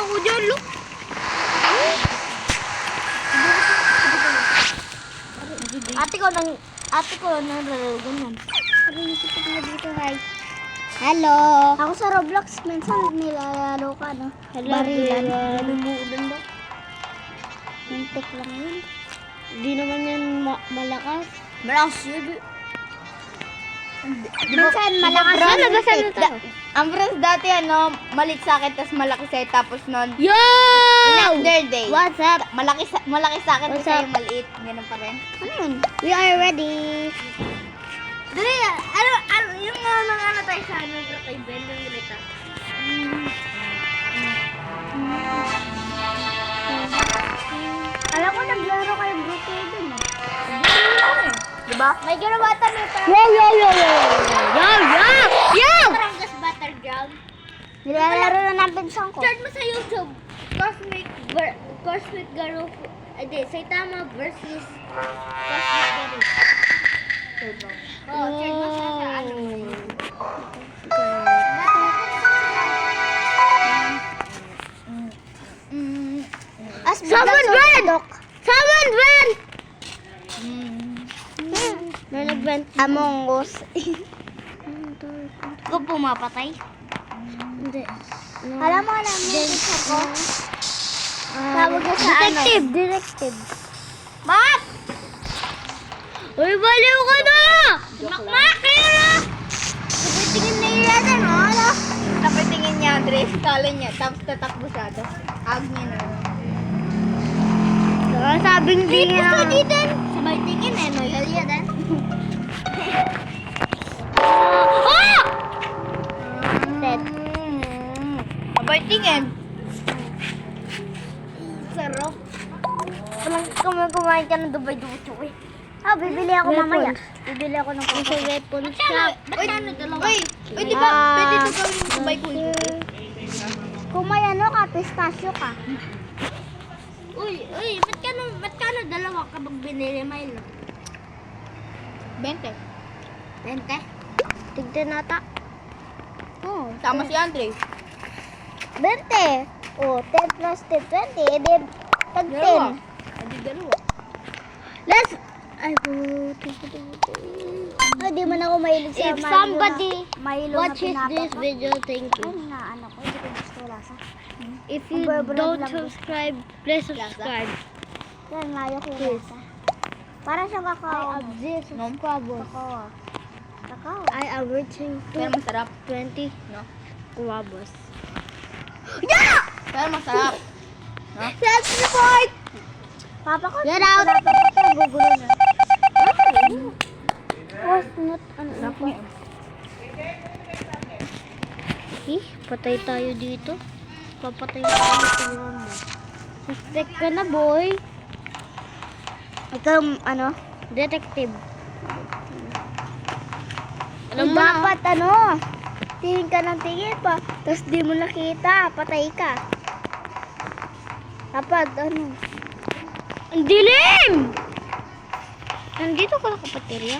ako dyan, look. Ate ko nang ganyan. Sabi niyo si Papa dito, hi. Hello. Ako sa Roblox, minsan nilalaro ka, no? Barilan. Lumuulan ba? Muntik lang yun. Hindi naman yan malakas. Malakas yun. Minsan malakas Bro, yun. nabasan na tayo. Ang friends dati malit sa akin, tapos malaki sa'yo, tapos nun, Yo! another day. What's up? Malaki sa akin, What's tapos up? sa'yo maliit. Ganun pa rin. Ano yun? We are ready. Dali, yung ano tayo sa ano, kay Ben, yung nilita. Alam ko naglaro kayo Bruto dun, eh. Diba? May ginawa tayo parang Yo! Parangas Battleground. Nilalaro na ng pinsan ko. Search mo sa YouTube. Cosmic Garo. Hindi, Saitama versus Cosmic Garo. Oh, search mo sa ano. Someone run! Someone run! May nag-vent Among Us. Ko pumapatay? Hindi. Alam mo alam mo teacher ko? Tawag niya sa Detective. Detective. Bakit? Uy, baliw ka na! Makmak! Kaya na! Tingin na yun natin, ano? Tapos tingin niya, Andres, kala niya, tapos tatakbo siya, tapos ag niya na. Sabing tingin Gusto na. dito. Sabay tingin eh, no? Yalya din. Dead. Abay, tingin. Sarap. Walang kumain ka ng Dubai-Ducho eh. Ah, bibili ako mamaya. Bibili ako ng Sa weapon shop. Uy, dalawa? uy, di ba, pwede ito gawin sabay ko. Kung may ano ka, pistachio ka. Uy, ba't ka na dalawa kapag binili Milo? 20. 20? Tignan nata. Oh, Sama si Andre. 20. Oh, 10 plus 10, 20. Eh, di, tag 10. Adi dalawa. Let's... Ay, di man ako mahilig sa If somebody Milo watches na this pinapaka. video, thank Ay, you. na ano ko, hindi ko gusto lasa. If you Ang don't lang. subscribe, please subscribe. Yan, layo ko yung lasa. Parang siyang kakao. this subscribers. Kakao. Kakao. I am reaching Pero to masarap. 20 No? subscribers. Pero masarap. Let's report! Papa ko, Get out! gugulo na. Was not, ano, Sarap niya. Patay tayo dito. Papatay tayo sa mo. Suspect ka na, boy. Ikaw, ano? Detective. Alam mo dapat, ano? Tingin ka ng tingin pa. Tapos di mo nakita. Patay ka. Dapat, ano? Ang dilim! Nandito ka na kapaterya.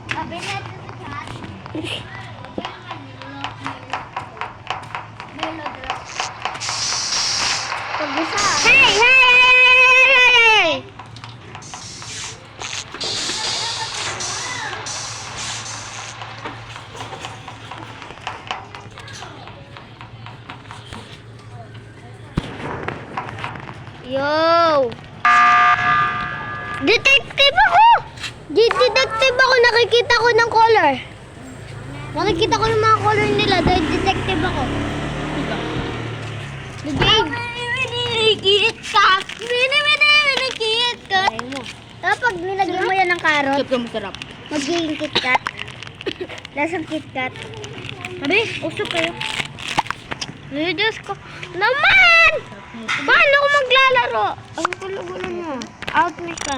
Sabi natin sa chat. Pag-isa. Hey! Hey! Hey! Yo! Detective ako! Detective ako! Nakikita ko ng color. Nakikita ko ng mga color nila dahil detective ako. The game. KitKat! KitKat! Kapag nilagyan mo yan ng carrot, Siyempre masarap. magiging KitKat. Lasang KitKat. Sabi, usok kayo. Ay, Diyos ko. Naman! Paano ko maglalaro? Ang gulo-gulo mo. Out na ka.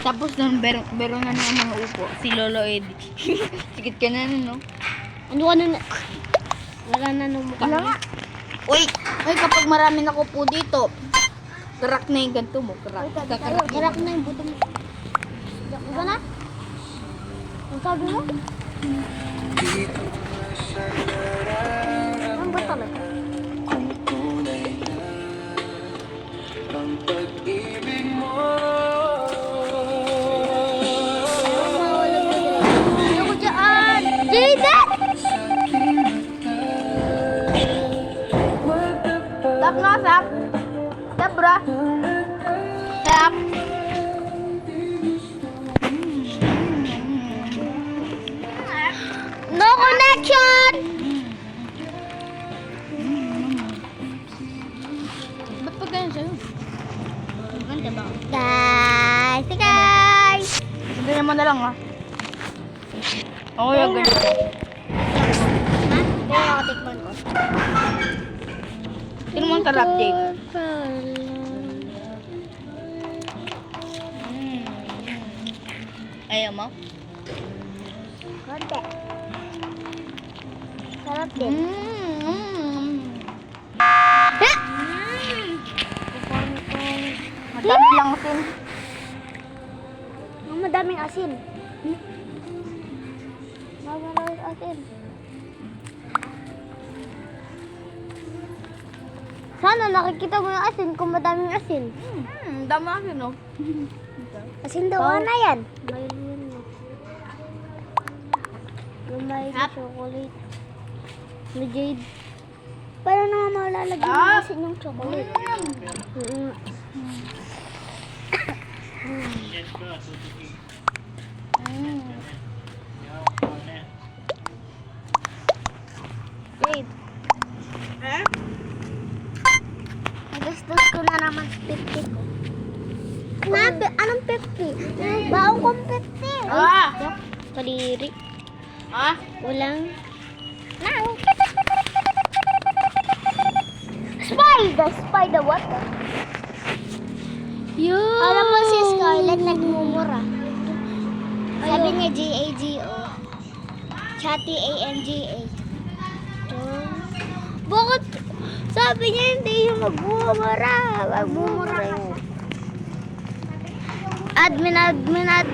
Tapos nun, bero na ng mga upo. Si Lolo Eddie. Sikit ka na nun, no? Ano ka na? Wala na nung mukha. Wala nga. Uy, kapag marami na upo dito, karak na yung ganito mo. Karak. Kakarak. Garak na yung buto mo. Diba na? Ang sabi mo? Ang ba talaga? ba? Sarap. No connection! Ba't pa ganyan sa'yo? Ganda ba? Guys, hey guys! Ganyan mo na lang ah. Oo, yung ganyan. Ha? Kaya ako tikman ko. Tignan mo ang sarap, Jake. Ayaw mo? Konti. Sarap din. Madami lang asin. Ang madaming asin. Maraming asin. Sana nakikita mo yung asin kung madaming asin. Dami asin, no? Asin daw na yan. Mayroon na. Yung may chocolate. Na jade. Paano naman malalagyan ng asin yung chocolate? Jade. Nagastos ko na naman 50 ko. Anong 50? Baong kong 50. Ah! Kaliri. Ah! Walang... Now. Spider what? Yun! Alam mo si Scarlett nagmumura. Sabi niya G-A-G-O. Chatty A-N-G-A. Bakit? Sabi niya hindi yung magmumura. Magmumura yun. Admin.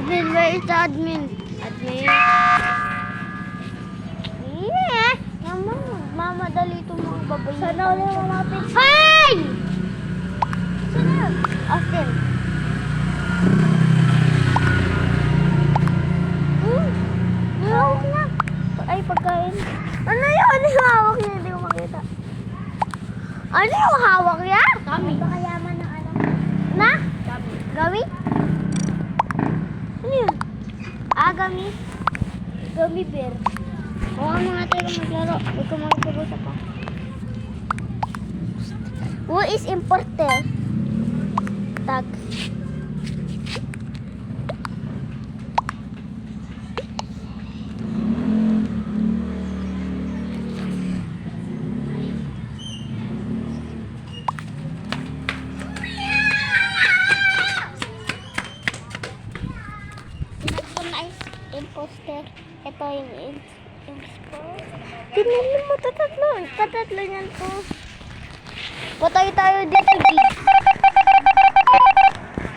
Where is the admin? Admin. Yeah. Mamadali itong mga babae. Sana ulit mamapit. Hey! Sana. Austin. Hawak na. Ay, pagkain. Ano yun? Ano yung hawak niya? Hindi ko makita. Ano yung hawak niya? Kami. Bakayaman ng ano. Na? Gawi? Ano yun? Gami. Gummy bear. Huwag muna tayo maglaro. Huwag ka magpag-usap pa. Who is importer? Tag. Imposter. Ito yung imposter. Tingnan mo, tatatlo. Tatatlo niyan to. Patay tayo dito, G.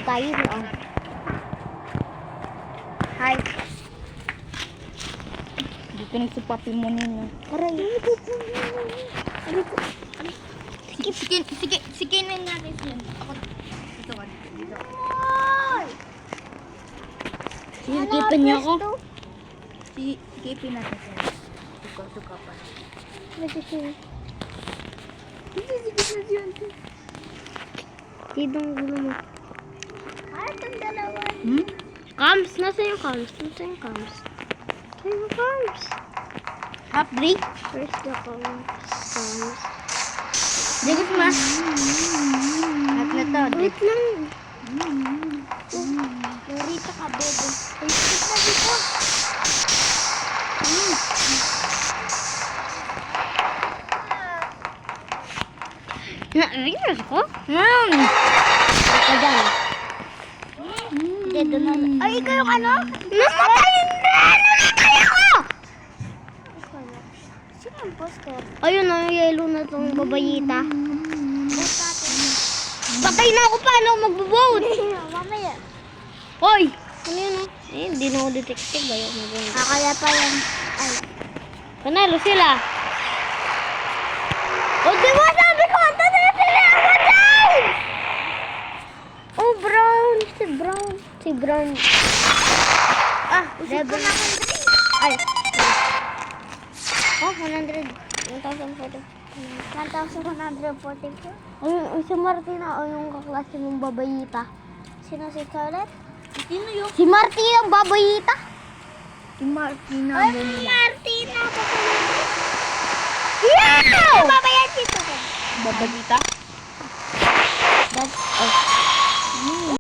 Tayo na. Hi. Dito nagsupapi mo nina. Aray. Sikinin natin siya. Ako, dito ka. Dito. Sikipin niyo ako. Sikipin natin siya. Tuka pa. Tidong gulo mo. Itong dalawa. Cams? Nasa yung cams? Nasa yung cams? Nasa yung cams? Half break. Where's the cams? Dito mas. Half na to. Wait lang. Narito ka, bebe. Ay, sit na dito. Nainas ko? Ika dyan. Hindi, doon na. Ay, ikaw yung ano? Napatayin na! Namatay ako! Sino yung poster? Ayun na, yung yellow na tong babayita. Vote natin. Patay na ako, paano ako magbo-vote? Mamaya. Hoy! Ano yun, oh? Eh, hindi na ako detective. Ayaw mag-vote. Kaya pa yan. Ay. Panalo sila. O, di ba sabi ko, ito na sila! Matay! Oh, brown. Si brown. Si brown. Ah, usip ko na. Ay. Oh, 100. 1,000 photo. 1,144. Ay, si Martina o yung kaklase mong babayita. Sino si Cholet? Sino yun? Si Martina ang babayita? Si Martina. Ay, Martina! Yeah! Babayan dito ko. Babalita? That's